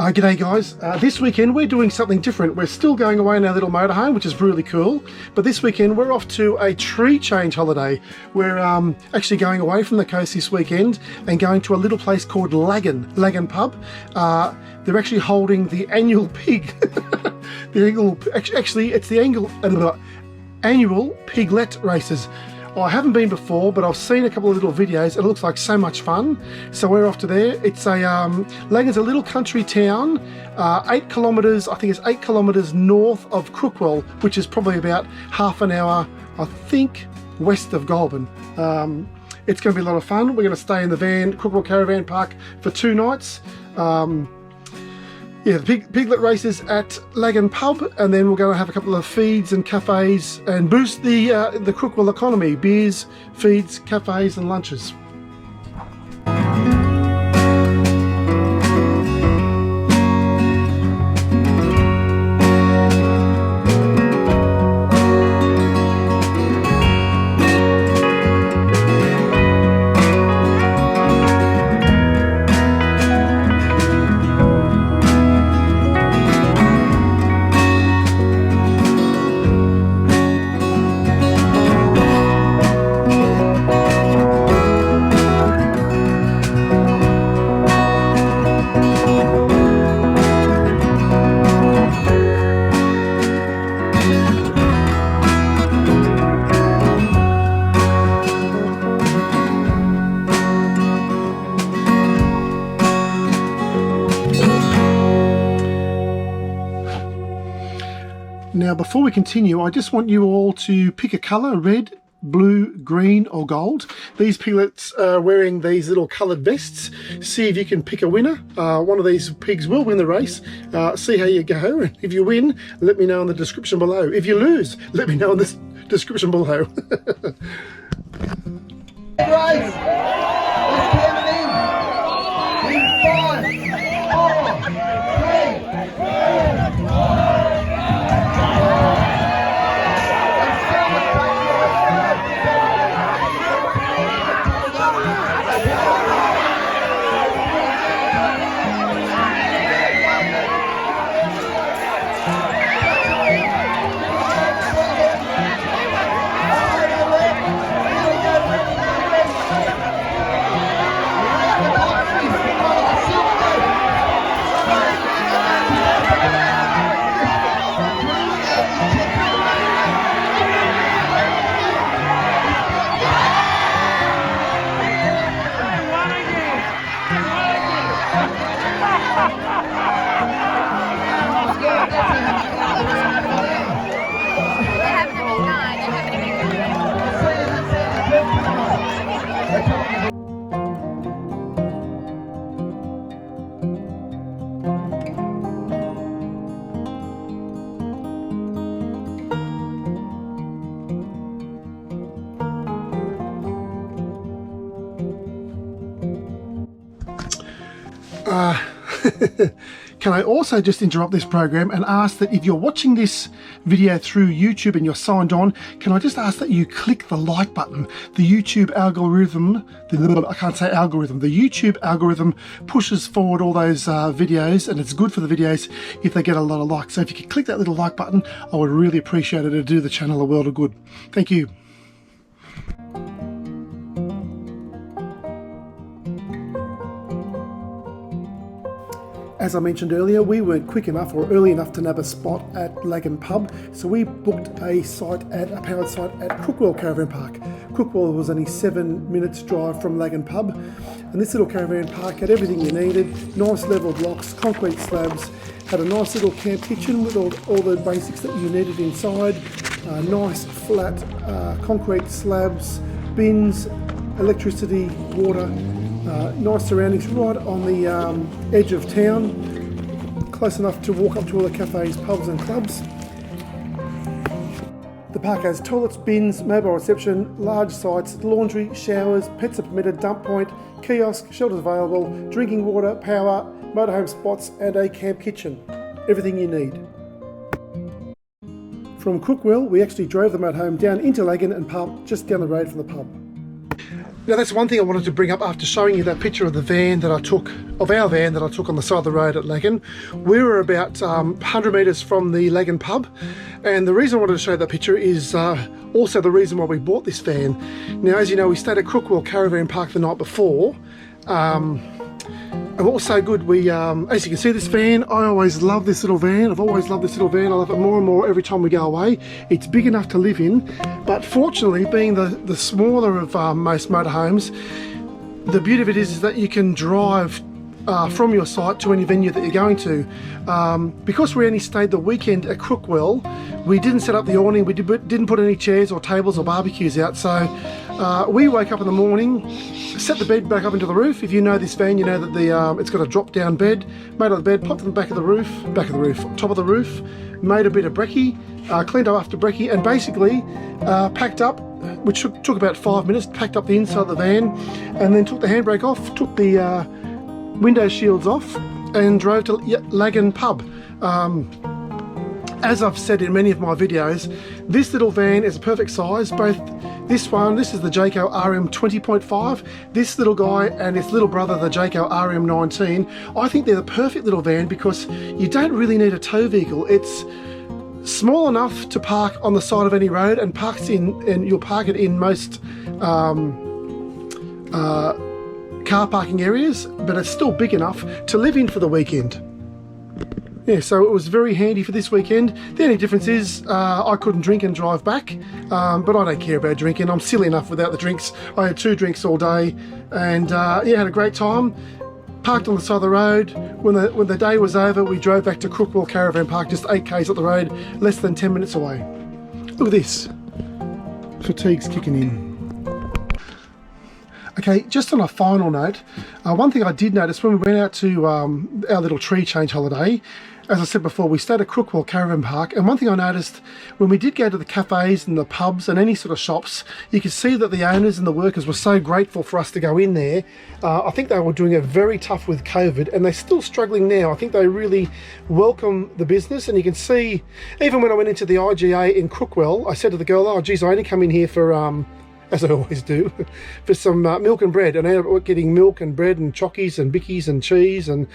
G'day guys, this weekend we're doing something different. We're still going away in our little motorhome, which is really cool, but this weekend we're off to a tree change holiday. We're actually going away from the coast this weekend and going to a little place called Laggan Pub. They're actually holding the annual pig, it's the annual Piglet Races. I haven't been before, but I've seen a couple of little videos. It looks like so much fun. So we're off to there. It's a Laggan's a little country town, 8 kilometres. I think it's 8 kilometres north of Crookwell, which is probably about half an hour, I think, west of Goulburn. It's going to be a lot of fun. We're going to stay in the Crookwell Caravan Park for 2 nights. Yeah, the Piglet Races at Laggan Pub, and then we're going to have a couple of feeds and cafes and boost the Crookwell economy. Beers, feeds, cafes and lunches. Now, before we continue, I just want you all to pick a colour: red, blue, green or gold. These piglets are wearing these little coloured vests. See if you can pick a winner. One of these pigs will win the race. See how you go. And if you win, let me know in the description below. If you lose, let me know in the description below. Guys, let's get it in. In 5, 4, 3, 2, 1. Can I also just interrupt this program and ask that if you're watching this video through YouTube and you're signed on, can I just ask that you click the like button? The YouTube algorithm, the YouTube algorithm pushes forward all those videos, and it's good for the videos if they get a lot of likes. So if you could click that little like button, I would really appreciate it. It'd do the channel a world of good. Thank you. As I mentioned earlier, we weren't quick enough or early enough to nab a spot at Laggan Pub, so we powered site at Crookwell Caravan Park. Crookwell was only 7 minutes drive from Laggan Pub, and this little caravan park had everything you needed: nice level blocks, concrete slabs, had a nice little camp kitchen with all the basics that you needed inside, nice flat concrete slabs, bins, electricity, water. Nice surroundings right on the edge of town, close enough to walk up to all the cafes, pubs and clubs. The park has toilets, bins, mobile reception, large sites, laundry, showers, pets are permitted, dump point, kiosk, shelters available, drinking water, power, motorhome spots and a camp kitchen. Everything you need. From Crookwell, we actually drove the motorhome down into Laggan and parked just down the road from the pub. Now that's one thing I wanted to bring up after showing you that picture of the van that I took, of our van that I took on the side of the road at Laggan. We were about 100 metres from the Laggan pub, and the reason I wanted to show that picture is also the reason why we bought this van. Now, as you know, we stayed at Crookwell Caravan Park the night before, and what was so good, we, as you can see, this van, I always love this little van. I've always loved this little van. I love it more and more every time we go away. It's big enough to live in, but fortunately, being the smaller of most motorhomes, the beauty of it is that you can drive from your site to any venue that you're going to. Because we only stayed the weekend at Crookwell, we didn't set up the awning, we didn't put any chairs or tables or barbecues out, so we woke up in the morning, set the bed back up into the roof. If you know this van, you know that it's got a drop down bed, made of the bed, popped in the top of the roof, made a bit of brekkie, cleaned up after brekkie, and basically packed up, which took about 5 minutes, packed up the inside of the van, and then took the handbrake off, took the window shields off, and drove to Laggan Pub. As I've said in many of my videos, this little van is a perfect size. Both this is the Jayco RM 20.5, this little guy and his little brother, the Jayco RM 19. I think they're the perfect little van because you don't really need a tow vehicle. It's small enough to park on the side of any road, and you'll park it in most car parking areas, but it's still big enough to live in for the weekend. Yeah, so it was very handy for this weekend. The only difference is I couldn't drink and drive back, but I don't care about drinking. I'm silly enough without the drinks. I had 2 drinks all day, and yeah, had a great time. Parked on the side of the road. When the day was over, we drove back to Crookwell Caravan Park, just 8 k's up the road, less than 10 minutes away. Look at this. Fatigue's kicking in. Okay, just on a final note, one thing I did notice when we went out to our little tree change holiday, as I said before, we stayed at Crookwell Caravan Park, and one thing I noticed when we did go to the cafes and the pubs and any sort of shops, you could see that the owners and the workers were so grateful for us to go in there. I think they were doing it very tough with COVID, and they're still struggling now. I think they really welcome the business, and you can see, even when I went into the IGA in Crookwell, I said to the girl, oh geez, I only come in here for as I always do, for some milk and bread, and I ended up getting milk and bread and chockies and bickies and cheese, and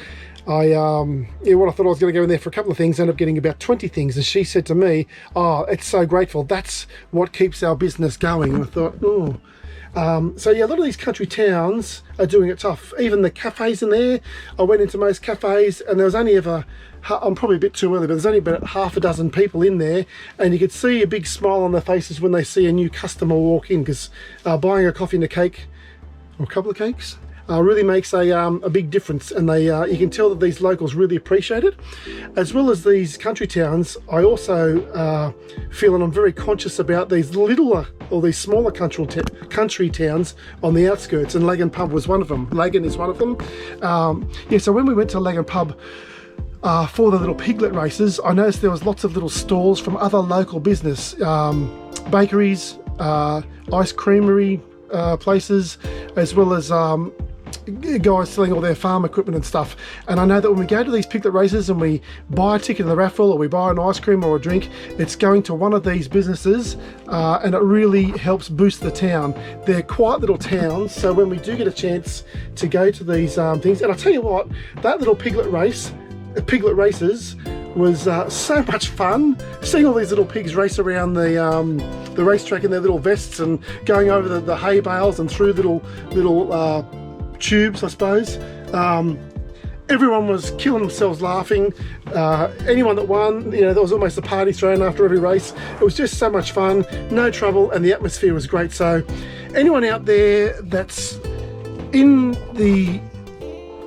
what I thought I was going to go in there for a couple of things, ended up getting about 20 things, and she said to me, oh, it's so grateful, that's what keeps our business going. And I thought, oh. So yeah, a lot of these country towns are doing it tough. Even the cafes in there, I went into most cafes and there was only ever, I'm probably a bit too early, but there's only about half a dozen people in there, and you could see a big smile on their faces when they see a new customer walk in, because buying a coffee and a cake, or a couple of cakes, really makes a big difference, and you can tell that these locals really appreciate it. As well as these country towns, I also feel, and I'm very conscious about these littler or these smaller country towns on the outskirts, and Laggan Pub was one of them. Laggan is one of them. Yeah, so when we went to Laggan Pub for the little piglet races, I noticed there was lots of little stalls from other local business, bakeries, ice creamery places, as well as guys selling all their farm equipment and stuff. And I know that when we go to these piglet races and we buy a ticket in the raffle, or we buy an ice cream or a drink, it's going to one of these businesses, and it really helps boost the town. They're quiet little towns, so when we do get a chance to go to these things, and I'll tell you what, that little piglet races was so much fun, seeing all these little pigs race around the racetrack in their little vests and going over the hay bales and through little tubes, I suppose. Everyone was killing themselves laughing. Anyone that won, you know, there was almost a party thrown after every race. It was just so much fun, no trouble, and the atmosphere was great. So anyone out there that's in the,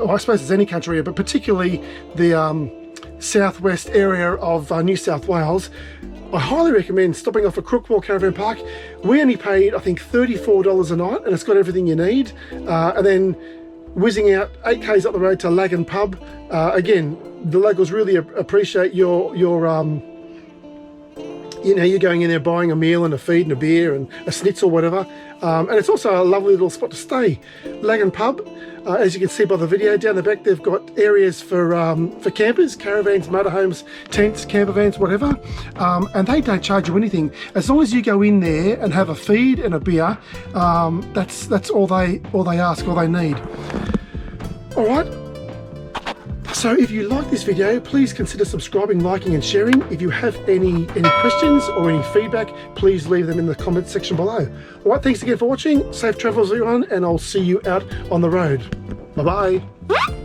I suppose it's any country, but particularly the southwest area of New South Wales, I highly recommend stopping off at Crookwell Caravan Park. We only paid, I think, $34 a night, and it's got everything you need. And then whizzing out 8 k's up the road to Laggan Pub. Again, the locals really appreciate your you know, you're going in there buying a meal and a feed and a beer and a schnitzel or whatever. And it's also a lovely little spot to stay. Laggan Pub, As you can see by the video down the back, they've got areas for campers, caravans, motorhomes, tents, camper vans, whatever. And they don't charge you anything. As long as you go in there and have a feed and a beer, that's all they ask, all they need. All right. So if you like this video, please consider subscribing, liking and sharing. If you have any questions or any feedback, please leave them in the comment section below. All right, thanks again for watching. Safe travels everyone, and I'll see you out on the road. Bye-bye.